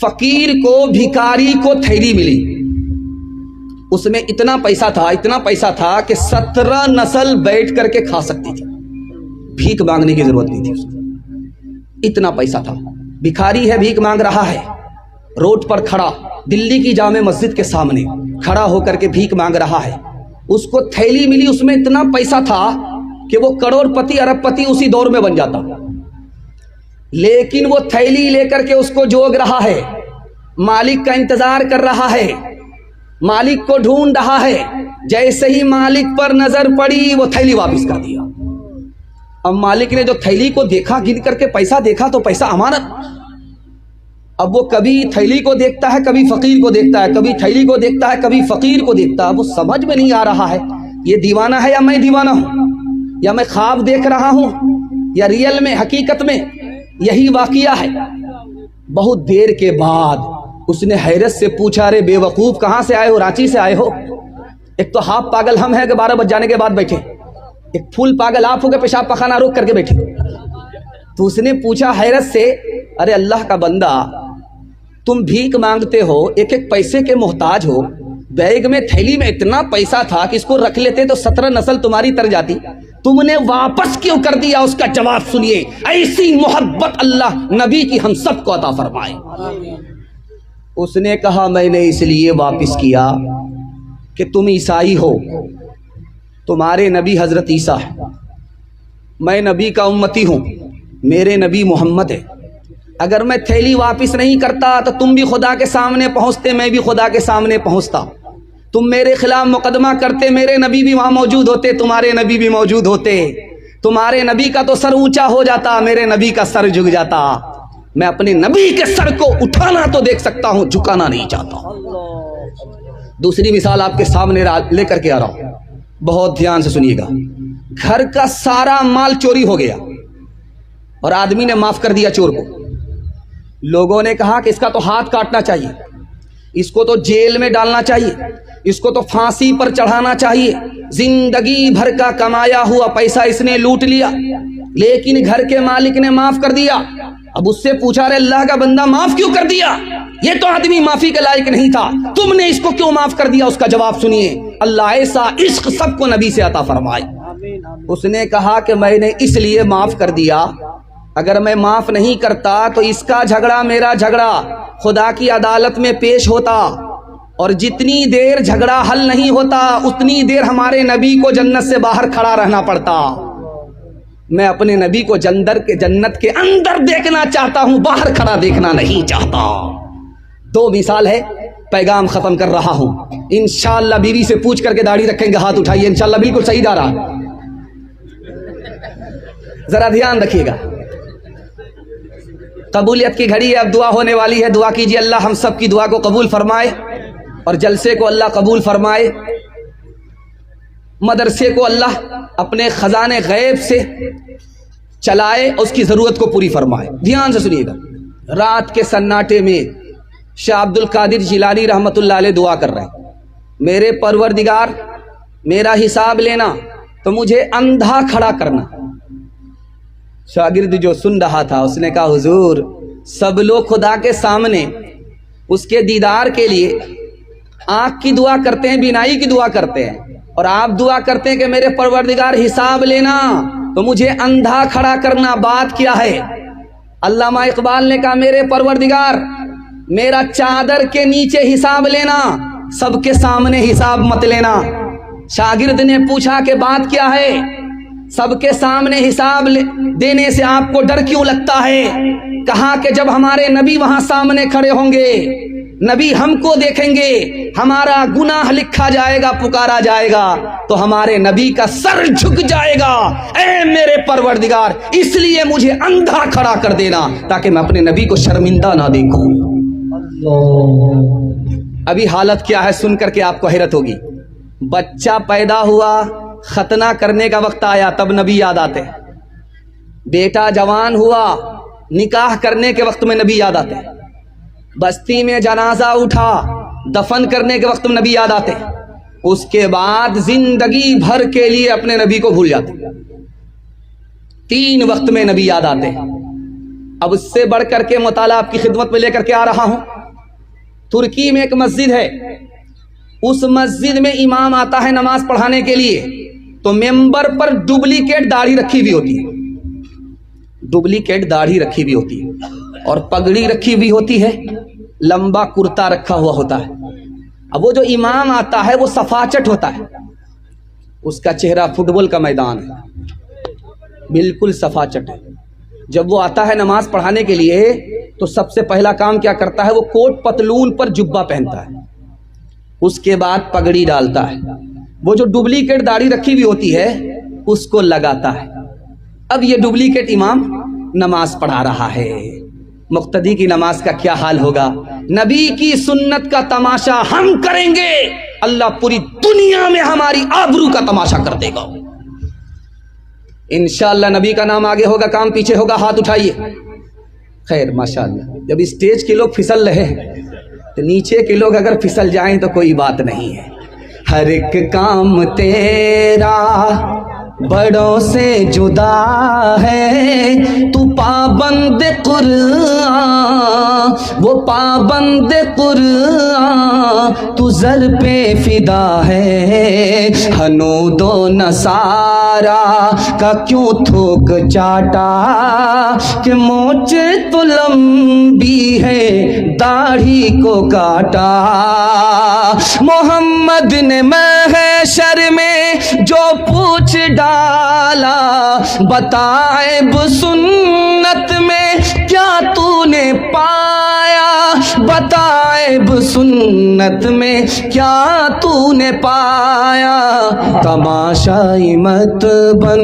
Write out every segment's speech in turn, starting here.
फकीर को, भिखारी को थैली मिली, उसमें इतना पैसा था कि 17 नस्ल बैठ करके खा सकती थी, भीख मांगने की जरूरत नहीं थी उसको, इतना पैसा था। भिखारी है, भीख मांग रहा है, रोड पर खड़ा, दिल्ली की जामे मस्जिद के सामने खड़ा होकर के भीख मांग रहा है। उसको थैली मिली, उसमें इतना पैसा था कि वो करोड़पति अरबपति उसी दौर में बन जाता, लेकिन वो थैली लेकर के उसको जोग रहा है, मालिक का इंतजार कर रहा है, मालिक को ढूंढ रहा है। जैसे ही मालिक पर नजर पड़ी वो थैली वापस कर दिया। अब मालिक ने जो थैली को देखा, गिन करके पैसा देखा तो पैसा अमानत। अब वो कभी थैली को देखता है, कभी फकीर को देखता है, कभी थैली को देखता है, कभी फकीर को देखता है। वो समझ में नहीं आ रहा है ये दीवाना है या मैं दीवाना हूं, या मैं ख्वाब देख रहा हूं, या रियल में हकीकत में यही वाकया है। बहुत देर के बाद उसने हैरत से पूछा, अरे बेवकूफ कहां से आए हो? रांची से आए हो? एक तो हाफ पागल हम हैं कि 12 बज जाने के बाद बैठे, एक फुल पागल आप हो गए पेशाब पखाना रोक करके बैठे। तो उसने पूछा हैरत से, अरे अल्लाह का बंदा, तुम भीख मांगते हो, एक एक पैसे के मोहताज हो, बैग में थैली में इतना पैसा था कि इसको रख लेते तो 17 नस्ल तुम्हारी तर जाती, तुमने वापस क्यों कर दिया? उसका जवाब सुनिए। ऐसी मोहब्बत अल्लाह नबी की हम सबको अता फरमाए। उसने कहा, मैंने इसलिए वापस किया कि तुम ईसाई हो, तुम्हारे नबी हजरत ईसा है, मैं नबी का उम्मती हूं, मेरे नबी मोहम्मद है। अगर मैं थैली वापस नहीं करता तो तुम भी खुदा के सामने पहुंचते, मैं भी खुदा के सामने पहुंचता। तुम मेरे खिलाफ मुकदमा करते, मेरे नबी भी वहां मौजूद होते, तुम्हारे नबी भी मौजूद होते। तुम्हारे नबी का तो सर ऊंचा हो जाता, मेरे नबी का सर झुक जाता। मैं अपने नबी के सर को उठाना तो देख सकता हूं, झुकाना नहीं चाहता। दूसरी मिसाल आपके सामने लेकर के आ रहा हूं, बहुत ध्यान से सुनिएगा। घर का सारा माल चोरी हो गया और आदमी ने माफ कर दिया चोर को। लोगों ने कहा कि इसका तो हाथ काटना चाहिए, इसको तो जेल में डालना चाहिए, इसको तो फांसी पर चढ़ाना चाहिए, जिंदगी भर का कमाया हुआ पैसा इसने लूट लिया। लेकिन घर के मालिक ने माफ कर दिया। अब उससे पूछा, रे अल्लाह का बंदा, माफ क्यों कर दिया? ये तो आदमी माफी के लायक नहीं था, तुमने इसको क्यों माफ कर दिया? उसका जवाब सुनिए। अल्लाह ऐसा इश्क सबको नबी से अता फरमाए। उसने कहा कि मैंने इसलिए माफ कर दिया, अगर मैं माफ नहीं करता तो इसका झगड़ा मेरा झगड़ा खुदा की अदालत में पेश होता, और जितनी देर झगड़ा हल नहीं होता उतनी देर हमारे नबी को जन्नत से बाहर खड़ा रहना पड़ता। मैं अपने नबी को जन्नत के अंदर देखना चाहता हूं, बाहर खड़ा देखना नहीं चाहता। दो मिसाल है, पैगाम खत्म कर रहा हूं। इंशाअल्लाह बीवी से पूछ करके दाढ़ी रखेंगे, हाथ उठाइए, इंशाअल्लाह बिल्कुल सही जा रहा। जरा ध्यान रखिएगा, कबूलियत की घड़ी है, अब दुआ होने वाली है। दुआ कीजिए, अल्लाह हम सब की दुआ को कबूल फरमाए और जलसे को अल्लाह कबूल फरमाए, मदरसे को अल्लाह अपने खजाने गैब से चलाए, उसकी ज़रूरत को पूरी फरमाए। ध्यान से सुनिएगा। रात के सन्नाटे में शाह अब्दुल कादिर जिलानी रहमतुल्लाह अलैह दुआ कर रहे हैं, मेरे परवरदिगार, मेरा हिसाब लेना तो मुझे अंधा खड़ा करना। शागिर्द जो सुन रहा था उसने कहा, हुजूर, सब लोग खुदा के सामने उसके दीदार के लिए आंख की दुआ करते हैं, बिनाई की दुआ करते हैं, और आप दुआ करते हैं कि मेरे परवरदिगार हिसाब लेना तो मुझे अंधा खड़ा करना। बात क्या है? अल्लामा इकबाल ने कहा, मेरे परवरदिगार, मेरा चादर के नीचे हिसाब लेना, सबके सामने हिसाब मत लेना। शागिर्द ने पूछा कि बात क्या है? सबके सामने हिसाब देने से आपको डर क्यों लगता है? कहा कि जब हमारे नबी वहां सामने खड़े होंगे, नबी हमको देखेंगे, हमारा गुनाह लिखा जाएगा, पुकारा जाएगा, तो हमारे नबी का सर झुक जाएगा। ऐ मेरे परवरदिगार, इसलिए मुझे अंधा खड़ा कर देना ताकि मैं अपने नबी को शर्मिंदा ना देखूं। अभी हालत क्या है सुन करके आपको हैरत होगी। बच्चा पैदा हुआ, खतना करने का वक्त आया, तब नबी याद आते। बेटा जवान हुआ, निकाह करने के वक्त में नबी याद आते। बस्ती में जनाजा उठा, दफन करने के वक्त में नबी याद आते। उसके बाद जिंदगी भर के लिए अपने नबी को भूल जाते। 3 वक्त में नबी याद आते। اب اس سے بڑھ کر کے مطالعہ آپ کی خدمت میں لے کر کے آ رہا ہوں. ترکی میں ایک مسجد ہے, اس مسجد میں امام آتا ہے نماز پڑھانے کے لیے تو ممبر پر ڈپلیکیٹ داڑھی رکھی ہوئی ہوتی ہے, ڈپلیکیٹ داڑھی رکھی ہوئی ہوتی ہے اور پگڑی رکھی ہوئی ہوتی ہے, لمبا کرتا رکھا ہوا ہوتا ہے. اب وہ جو امام آتا ہے وہ سفاچٹ ہوتا ہے, اس کا چہرہ فٹ بال کا میدان ہے, بالکل سفاچٹ ہے. جب وہ آتا ہے نماز پڑھانے کے لیے تو سب سے پہلا کام کیا کرتا ہے, وہ کوٹ پتلون پر جبہ پہنتا ہے, اس کے بعد پگڑی ڈالتا ہے, وہ جو ڈپلیکیٹ داڑھی رکھی ہوئی ہوتی ہے اس کو لگاتا ہے. اب یہ ڈپلیکیٹ امام نماز پڑھا رہا ہے, مقتدی کی نماز کا کیا حال ہوگا؟ نبی کی سنت کا تماشا ہم کریں گے, اللہ پوری دنیا میں ہماری آبرو کا تماشا کر دے گا انشاءاللہ. نبی کا نام آگے ہوگا, کام پیچھے ہوگا, ہاتھ اٹھائیے. خیر ماشاءاللہ, جب اسٹیج کے لوگ پھسل رہے ہیں تو نیچے کے لوگ اگر پھسل جائیں تو کوئی بات نہیں ہے. ہر ایک کام تیرا بڑوں سے جدا ہے, تو پابند قرآن, وہ پابند قرآن, تو زر پہ فدا ہے. ہنود و نصارا کا کیوں تھوک چاٹا, کہ مونچ تو لمبی ہے داڑھی کو کاٹا. محمد نے محشر میں جو پوچھ ڈالا, بتائب سنت میں کیا تو نے پایا, بتائب سنت میں کیا تو نے پایا. تماشائی مت بن,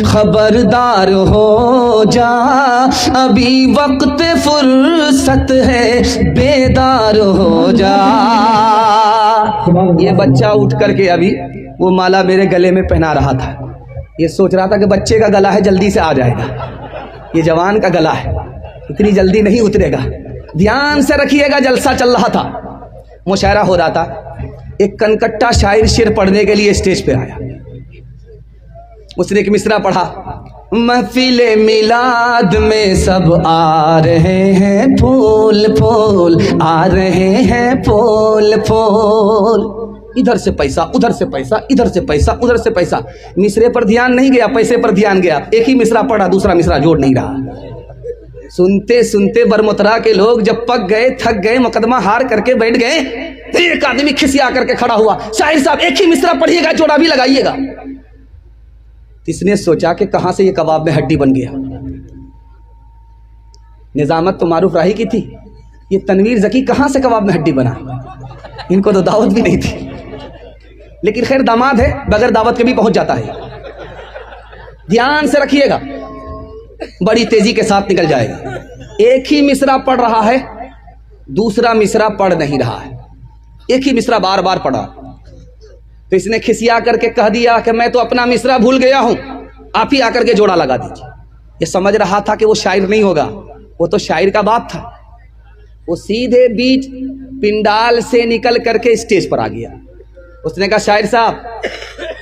خبردار ہو جا, ابھی وقت فرصت ہے, بیدار ہو جا. یہ بچہ اٹھ کر کے ابھی وہ مالا میرے گلے میں پہنا رہا تھا, یہ سوچ رہا تھا کہ بچے کا گلا ہے جلدی سے آ جائے گا, یہ جوان کا گلا ہے اتنی جلدی نہیں اترے گا. دھیان سے رکھیے گا, جلسہ چل رہا تھا, مشاعرہ ہو رہا تھا. ایک کنکٹا شاعر شعر پڑھنے کے لیے اسٹیج پہ آیا, اس نے ایک مصرع پڑھا, محفل میلاد میں سب آ رہے ہیں پھول پھول, آ رہے ہیں پھول پھول. ادھر سے پیسہ, ادھر سے پیسہ, ادھر سے پیسہ, ادھر سے پیسہ. مصرے پر دھیان نہیں گیا, پیسے پر دھیان گیا. ایک ہی مصرع پڑھا, دوسرا مصرع جوڑ نہیں رہا. سنتے سنتے برمترا کے لوگ جب پک گئے, تھک گئے, مقدمہ ہار کر کے بیٹھ گئے, ایک آدمی کھسیا کر کے کھڑا ہوا, شاعر صاحب ایک ہی مصرع پڑھیے گا, جوڑا بھی لگائیے گا. اس نے سوچا کہ کہاں سے یہ کباب میں ہڈی بن گیا. نظامت تو معروف راہی کی تھی, یہ تنویر ذکی کہاں سے کباب میں ہڈی بنا, ان کو تو دعوت بھی نہیں تھی. لیکن خیر داماد ہے, بغیر دعوت کے بھی پہنچ جاتا ہے. دھیان سے رکھیے گا, بڑی تیزی کے ساتھ نکل جائے گا. ایک ہی مصرع پڑھ رہا ہے, دوسرا مصرع پڑھ نہیں رہا ہے. ایک ہی مصرع بار بار پڑھا تو اس نے کھسیا کر کے کہہ دیا کہ میں تو اپنا مصرع بھول گیا ہوں, آپ ہی آ کر کے جوڑا لگا دیجیے. یہ سمجھ رہا تھا کہ وہ شاعر نہیں ہوگا, وہ تو شاعر کا باپ تھا. وہ سیدھے بیچ پنڈال سے نکل کر کے اسٹیج پر آ گیا. اس نے کہا شاعر صاحب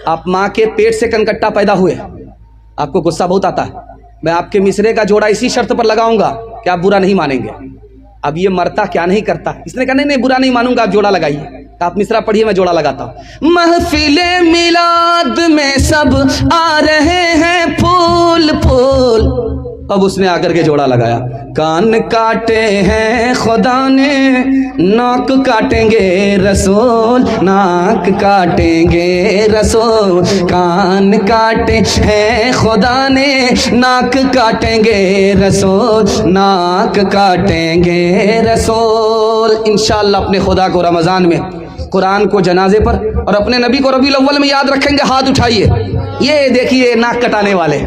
آپ ماں کے پیٹ سے کنکٹا پیدا ہوئے, آپ کو غصہ بہت آتا ہے, میں آپ کے مصرے کا جوڑا اسی شرط پر لگاؤں گا کہ آپ برا نہیں مانیں گے. اب یہ مرتا کیا نہیں کرتا. اس نے کہا نہیں برا نہیں مانوں گا, آپ جوڑا لگائیے. آپ مصرع پڑھیے, میں جوڑا لگاتا ہوں. محفل میلاد میں سب آ رہے ہیں پھول پھول. اب اس نے آ کر کے جوڑا لگایا. کان کاٹے ہیں خدا نے, ناک کاٹیں گے رسول, ناک کاٹیں گے رسول. کان کاٹے ہیں خدا نے, ناک کاٹیں گے رسول, ناک کاٹیں گے رسول. انشاءاللہ اپنے خدا کو رمضان میں, قرآن کو جنازے پر, اور اپنے نبی کو ربیع الاول میں یاد رکھیں گے. ہاتھ اٹھائیے, یہ دیکھیے ناک کٹانے والے.